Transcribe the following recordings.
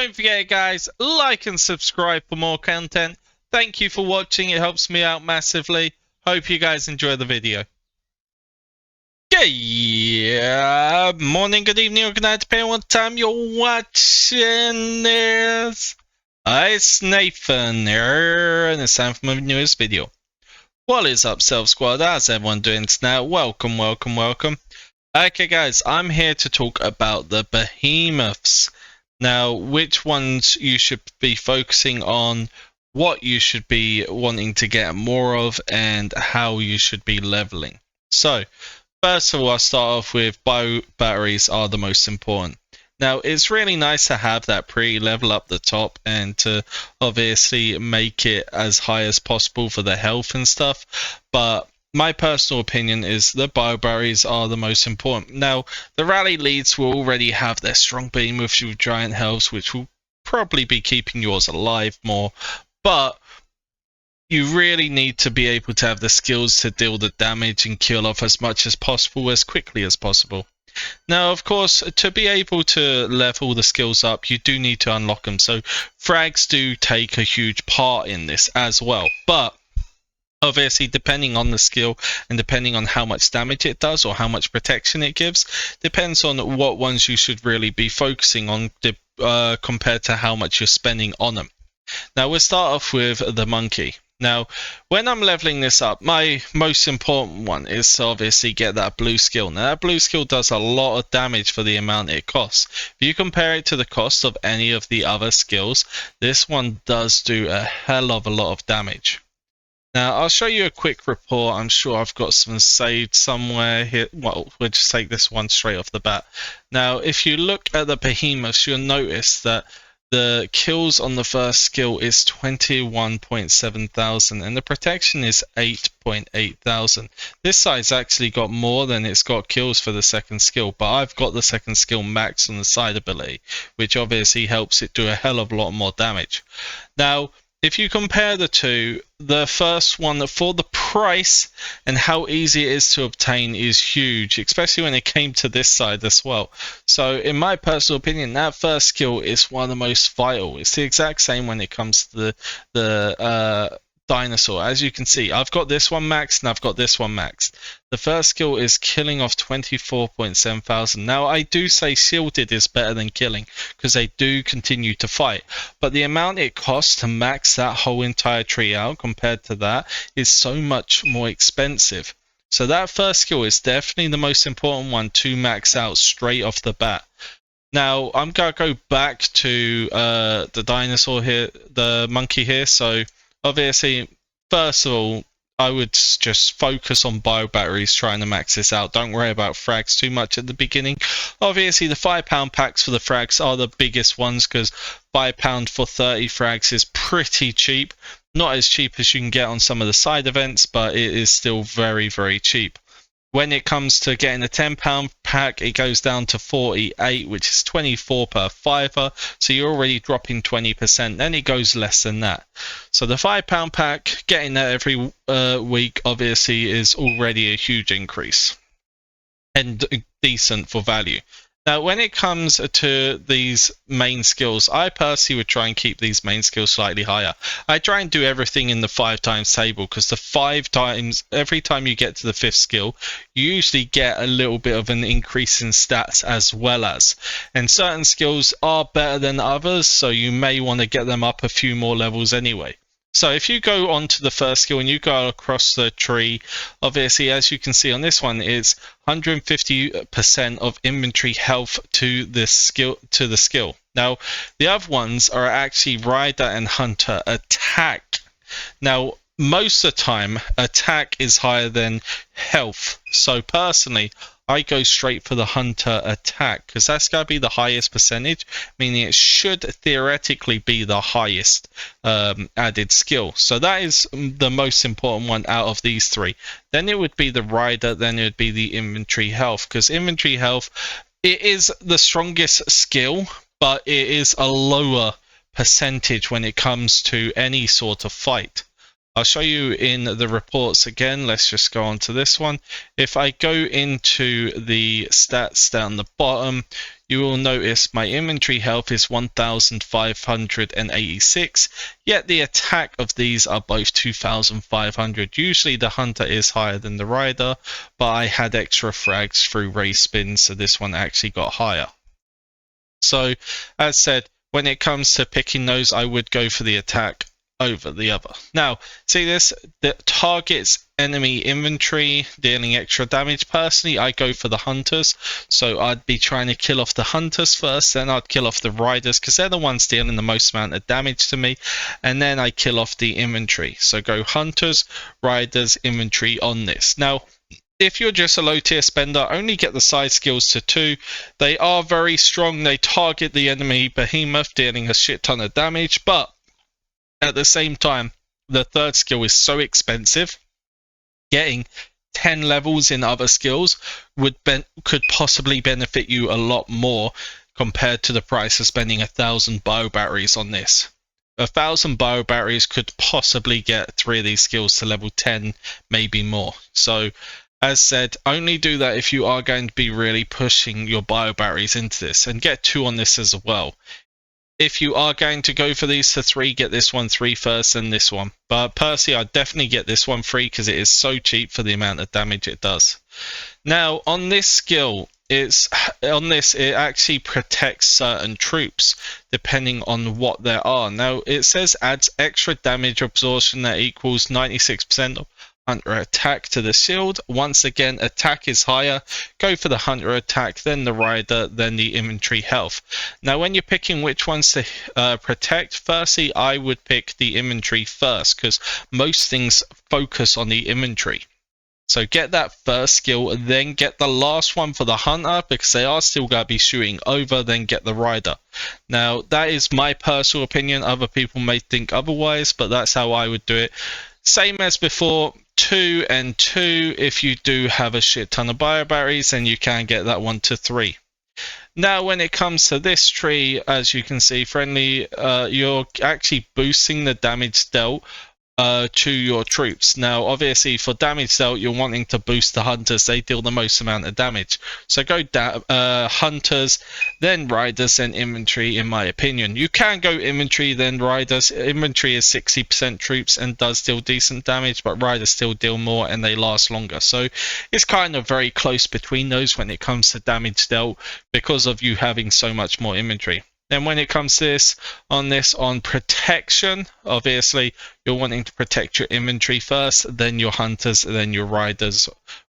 Don't forget, guys, like and subscribe for more content. Thank you for watching. It helps me out massively. Hope you guys enjoy the video. Yeah, morning, good evening, or good night, depending on what time you're watching this. It's Nathan here, and it's time for my newest video. What is up, Self Squad? How's everyone doing tonight? Welcome. Okay, guys, I'm here to talk about the Behemoths. Now, which ones you should be focusing on, what you should be wanting to get more of, and how you should be leveling. So, first of all, I'll start off with bio batteries are the most important. Now, it's really nice to have that pre-level up the top and to obviously make it as high as possible for the health and stuff, but my personal opinion is the bio berries are the most important. Now, the rally leads will already have their strong behemoths with giant healths, which will probably be keeping yours alive more, but you really need to be able to have the skills to deal the damage and kill off as much as possible as quickly as possible. Now, of course, to be able to level the skills up, you do need to unlock them. So frags do take a huge part in this as well, but obviously, depending on the skill and depending on how much damage it does or how much protection it gives, depends on what ones you should really be focusing on compared to how much you're spending on them. Now, we'll start off with the monkey. Now, when I'm leveling this up, my most important one is to obviously get that blue skill. Now, that blue skill does a lot of damage for the amount it costs. If you compare it to the cost of any of the other skills, this one does do a hell of a lot of damage. Now, I'll show you a quick report. I'm sure I've got some saved somewhere here. Well, we'll just take this one straight off the bat. Now, if you look at the behemoths, you'll notice that the kills on the first skill is 21.7 thousand and the protection is 8.8 thousand. This side's actually got more than it's got kills for the second skill, but I've got the second skill max on the side ability, which obviously helps it do a hell of a lot more damage. Now, if you compare the two, the first one for the price and how easy it is to obtain is huge, especially when it came to this side as well. So in my personal opinion, that first skill is one of the most vital. It's the exact same when it comes to the dinosaur. As you can see, I've got this one maxed and I've got this one maxed. The first skill is killing off 24.7 thousand. Now, I do say shielded is better than killing because they do continue to fight, but the amount it costs to max that whole entire tree out compared to that is so much more expensive. So that first skill is definitely the most important one to max out straight off the bat. Now, I'm going to go back to the dinosaur here, the monkey here. So obviously, first of all, I would just focus on bio batteries trying to max this out. Don't worry about frags too much at the beginning. Obviously, the £5 packs for the frags are the biggest ones because £5 for 30 frags is pretty cheap. Not as cheap as you can get on some of the side events, but it is still very, very cheap. When it comes to getting a £10 pack, it goes down to 48, which is 24 per fiver. So you're already dropping 20%. Then it goes less than that. So the £5 pack, getting that every week, obviously, is already a huge increase and decent for value. Now, when it comes to these main skills, I personally would try and keep these main skills slightly higher. I try and do everything in the 5 times table because the 5 times, every time you get to the 5th skill, you usually get a little bit of an increase in stats as well as. And certain skills are better than others, so you may want to get them up a few more levels anyway. So if you go on to the first skill and you go across the tree, obviously, as you can see on this one, it's 150% of inventory health to this skill. Now, the other ones are actually Rider and Hunter attack. Now, most of the time, attack is higher than health. So personally, I go straight for the Hunter attack because that's going to be the highest percentage, meaning it should theoretically be the highest added skill. So that is the most important one out of these three. Then it would be the Rider, then it would be the Inventory Health, because Inventory Health, it is the strongest skill, but it is a lower percentage when it comes to any sort of fight. I'll show you in the reports again. Let's just go on to this one. If I go into the stats down the bottom, you will notice my inventory health is 1,586, yet the attack of these are both 2,500. Usually the hunter is higher than the rider, but I had extra frags through race spins, so this one actually got higher. So, as said, when it comes to picking those, I would go for the attack over the other. Now, see this? That targets enemy inventory, dealing extra damage. Personally, I go for the hunters. So I'd be trying to kill off the hunters first, then I'd kill off the riders because they're the ones dealing the most amount of damage to me. And then I kill off the inventory. So go hunters, riders, inventory on this. Now, if you're just a low tier spender, only get the side skills to 2. They are very strong. They target the enemy Behemoth, dealing a shit ton of damage. But at the same time, the third skill is so expensive. Getting 10 levels in other skills could possibly benefit you a lot more compared to the price of spending 1,000 bio batteries on this. 1,000 bio batteries could possibly get 3 of these skills to level 10, maybe more. So, as said, only do that if you are going to be really pushing your bio batteries into this, and get 2 on this as well. If you are going to go for these to 3, get this one 3 first and this one. But personally, I'd definitely get this one 3 because it is so cheap for the amount of damage it does. Now, on this skill, it actually protects certain troops depending on what there are. Now, it says adds extra damage absorption that equals 96% of hunter attack to the shield. Once again, attack is higher. Go for the hunter attack, then the rider, then the inventory health. Now, when you're picking which ones to protect, firstly, I would pick the inventory first because most things focus on the inventory. So get that first skill, then get the last one for the hunter because they are still going to be shooting over, then get the rider. Now, that is my personal opinion. Other people may think otherwise, but that's how I would do it. Same as before, 2 and 2. If you do have a shit ton of bio batteries, then you can get that one to 3. Now, when it comes to this tree, as you can see, friendly, you're actually boosting the damage dealt to your troops. Now, obviously, for damage dealt, you're wanting to boost the hunters. They deal the most amount of damage. So go hunters, then riders, then inventory, in my opinion. You can go inventory, then riders. Inventory is 60% troops and does deal decent damage, but riders still deal more and they last longer. So it's kind of very close between those when it comes to damage dealt because of you having so much more inventory. Then when it comes to this, on protection, obviously, you're wanting to protect your inventory first, then your hunters, then your riders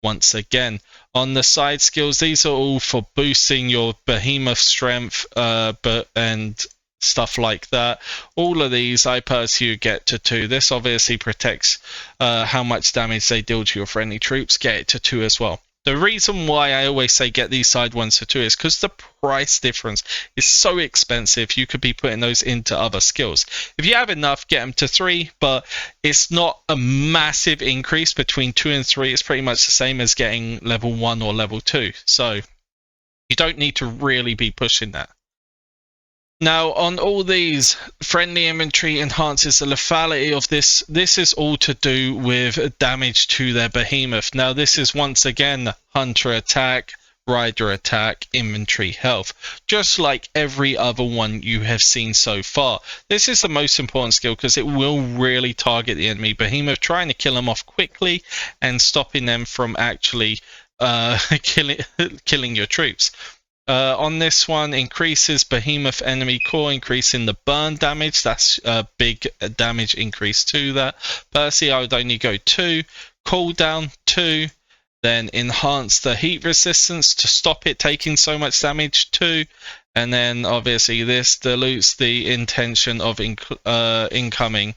once again. On the side skills, these are all for boosting your behemoth strength and stuff like that. All of these, I personally get to 2. This obviously protects how much damage they deal to your friendly troops. Get it to 2 as well. The reason why I always say get these side ones to 2 is because the price difference is so expensive. You could be putting those into other skills. If you have enough, get them to 3, but it's not a massive increase between 2 and 3. It's pretty much the same as getting level 1 or level 2. So you don't need to really be pushing that. Now, on all these, friendly inventory enhances the lethality of this. This is all to do with damage to their behemoth. Now, this is once again hunter attack, rider attack, inventory health. Just like every other one you have seen so far. This is the most important skill because it will really target the enemy behemoth, trying to kill them off quickly and stopping them from actually killing your troops. On this one, increases behemoth enemy core, increasing the burn damage. That's a big damage increase to that. Personally, I would only go 2. Cooldown 2. Then enhance the heat resistance to stop it taking so much damage 2. And then obviously this dilutes the intention of incoming.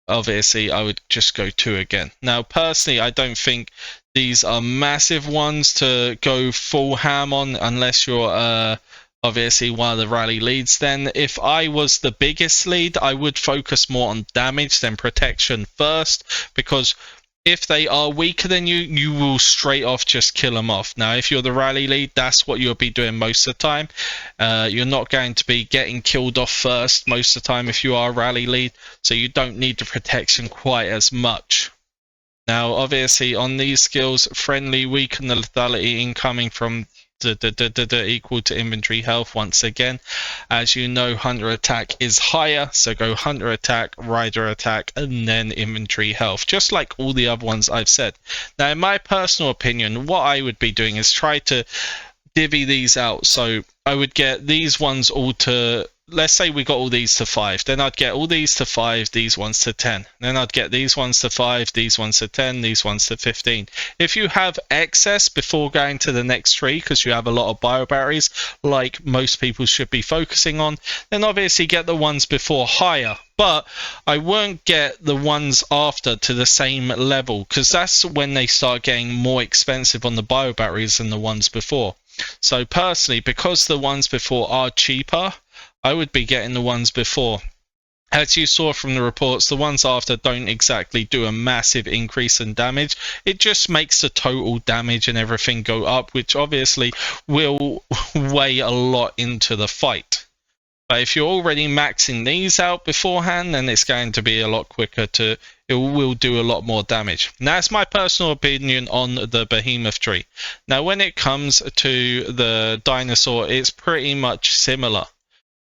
Obviously, I would just go 2 again. Now, personally, I don't think these are massive ones to go full ham on unless you're obviously one of the rally leads. Then if I was the biggest lead, I would focus more on damage than protection first, because If they are weaker than you, you will straight off just kill them off. Now, if you're the rally lead, that's what you'll be doing most of the time. You're not going to be getting killed off first most of the time if you are rally lead, so you don't need the protection quite as much. Now, obviously, on these skills, friendly weaken the lethality incoming from equal to inventory health once again. As you know, hunter attack is higher, so go hunter attack, rider attack, and then inventory health, just like all the other ones I've said. Now, in my personal opinion, what I would be doing is try to divvy these out. So I would get these ones all to, let's say we got all these to 5, then I'd get all these to 5, these ones to 10, then I'd get these ones to 5, these ones to 10, these ones to 15. If you have excess before going to the next tree, because you have a lot of bio batteries like most people should be focusing on, then obviously get the ones before higher. But I won't get the ones after to the same level, because that's when they start getting more expensive on the bio batteries than the ones before. So personally, because the ones before are cheaper, I would be getting the ones before. As you saw from the reports, the ones after don't exactly do a massive increase in damage. It just makes the total damage and everything go up, which obviously will weigh a lot into the fight. But if you're already maxing these out beforehand, then it's going to be a lot quicker to, it will do a lot more damage. Now, that's my personal opinion on the Behemoth tree. Now, when it comes to the dinosaur, it's pretty much similar.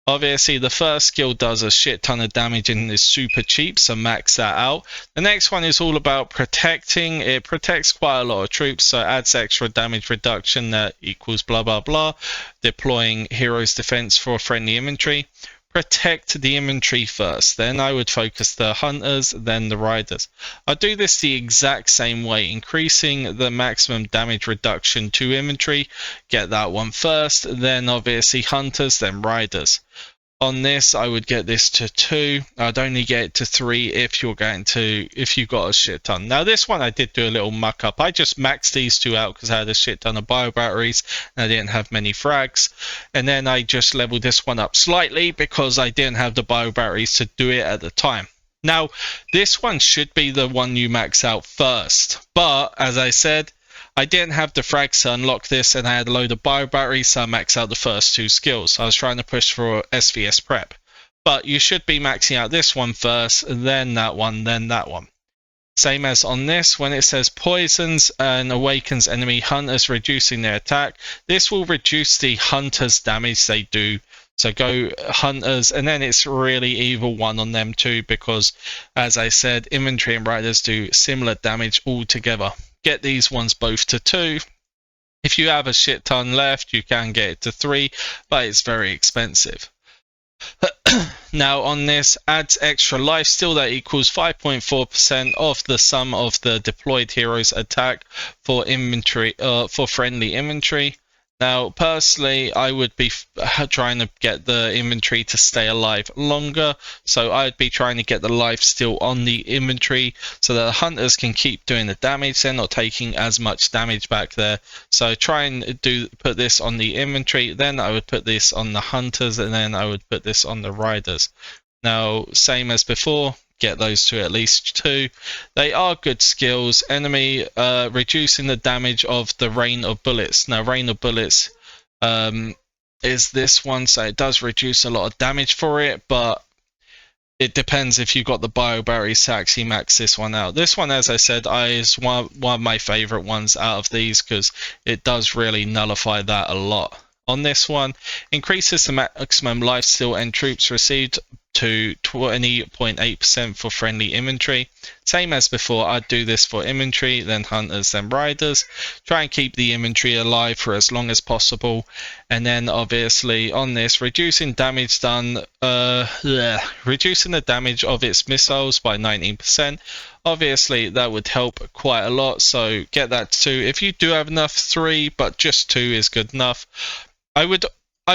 Obviously, the first skill does a shit ton of damage and is super cheap, so max that out. The next one is all about protecting. It protects quite a lot of troops, so adds extra damage reduction that equals blah blah blah. Deploying hero's defense for friendly infantry. Protect the infantry first, then I would focus the hunters, then the riders. I do this the exact same way, increasing the maximum damage reduction to infantry, get that one first, then obviously hunters, then riders. On this, I would get this to 2. I'd only get it to 3 if you're going to, if you got a shit ton. Now this one I did do a little muck up. I just maxed these two out because I had a shit ton of bio batteries and I didn't have many frags. And then I just leveled this one up slightly because I didn't have the bio batteries to do it at the time. Now this one should be the one you max out first, but as I said, I didn't have the frags to unlock this and I had a load of bio batteries, so I maxed out the first 2 skills. I was trying to push for SVS prep. But you should be maxing out this one first, then that one, then that one. Same as on this, when it says poisons and awakens enemy hunters, reducing their attack. This will reduce the hunters' damage they do. So go hunters, and then it's really evil one on them too, because as I said, infantry and riders do similar damage altogether. Get these ones both to 2. If you have a shit ton left, you can get it to 3, but it's very expensive. Now on this, adds extra lifesteal that equals 5.4% of the sum of the deployed hero's attack for infantry, for friendly infantry. Now, personally, I would be trying to get the infantry to stay alive longer, so I'd be trying to get the life steal on the infantry so that the hunters can keep doing the damage. They're not taking as much damage back there. So try and put this on the infantry, then I would put this on the hunters, and then I would put this on the riders. Now, same as before, get those to at least 2. They are good skills. Enemy reducing the damage of the rain of bullets. Now rain of bullets is this one, so it does reduce a lot of damage for it, but it depends if you got the bio batteries to actually max this one out. This one, as I said, is one of my favorite ones out of these because it does really nullify that a lot. On this one, increases the maximum lifesteal and troops received to 20.8% for friendly infantry. Same as before, I'd do this for infantry, then hunters, then riders. Try and keep the infantry alive for as long as possible. And then obviously on this, reducing damage done, reducing the damage of its missiles by 19%. Obviously that would help quite a lot, so get that to 2. If you do have enough, 3, but just 2 is good enough. I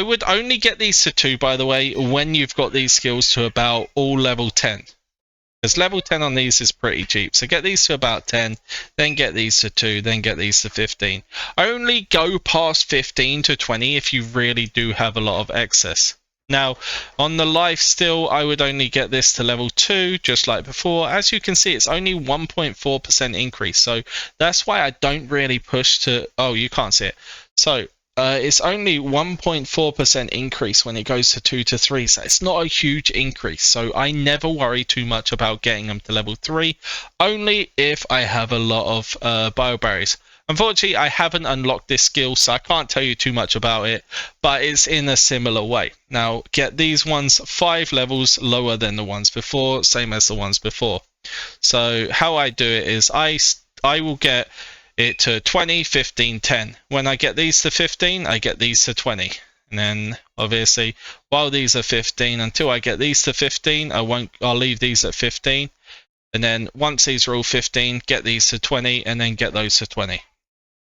would only get these to 2, by the way, when you've got these skills to about all level 10. Because level 10 on these is pretty cheap. So get these to about 10, then get these to 2, then get these to 15. Only go past 15 to 20 if you really do have a lot of excess. Now, on the life steal, I would only get this to level 2, just like before. As you can see, it's only 1.4% increase. So that's why I don't really push to... Oh, you can't see it. So it's only 1.4% increase when it goes to 2 to 3. So it's not a huge increase. So I never worry too much about getting them to level 3. Only if I have a lot of bio berries. Unfortunately, I haven't unlocked this skill, so I can't tell you too much about it, but it's in a similar way. Now, get these ones 5 levels lower than the ones before, same as the ones before. So how I do it is I will get it to 20, 15, 10. When I get these to 15, I get these to 20. And then, obviously, while these are 15, until I get these to 15, I'll leave these at 15. And then once these are all 15, get these to 20, and then get those to 20.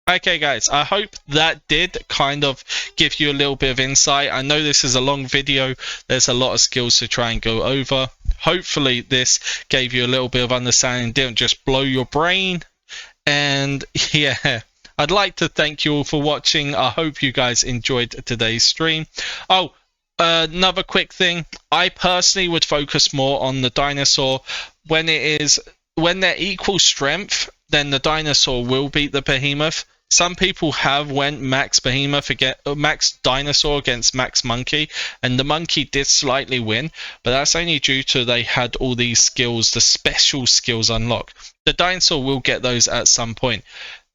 Okay guys, I hope that did kind of give you a little bit of insight. I know this is a long video. There's a lot of skills to try and go over. Hopefully this gave you a little bit of understanding, didn't just blow your brain. And yeah, I'd like to thank you all for watching. I hope you guys enjoyed today's stream. Oh, another quick thing. I personally would focus more on the dinosaur. When they're equal strength, then the dinosaur will beat the behemoth. Some people have went max behemoth max dinosaur against max monkey, and the monkey did slightly win, but that's only due to they had all these skills, the special skills unlocked. The dinosaur will get those at some point.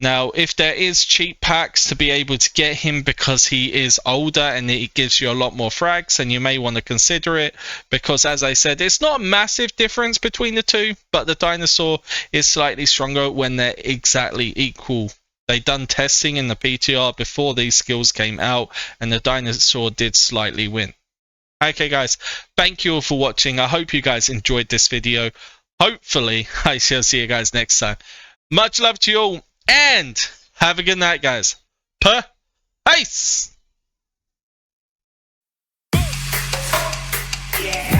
Now, if there is cheat packs to be able to get him because he is older and it gives you a lot more frags, then you may want to consider it, because as I said, it's not a massive difference between the two, but the dinosaur is slightly stronger when they're exactly equal. They done testing in the PTR before these skills came out, and the dinosaur did slightly win. Okay guys, thank you all for watching. I hope you guys enjoyed this video. Hopefully I shall see you guys next time. Much love to you all, and have a good night guys. Peace. Yeah.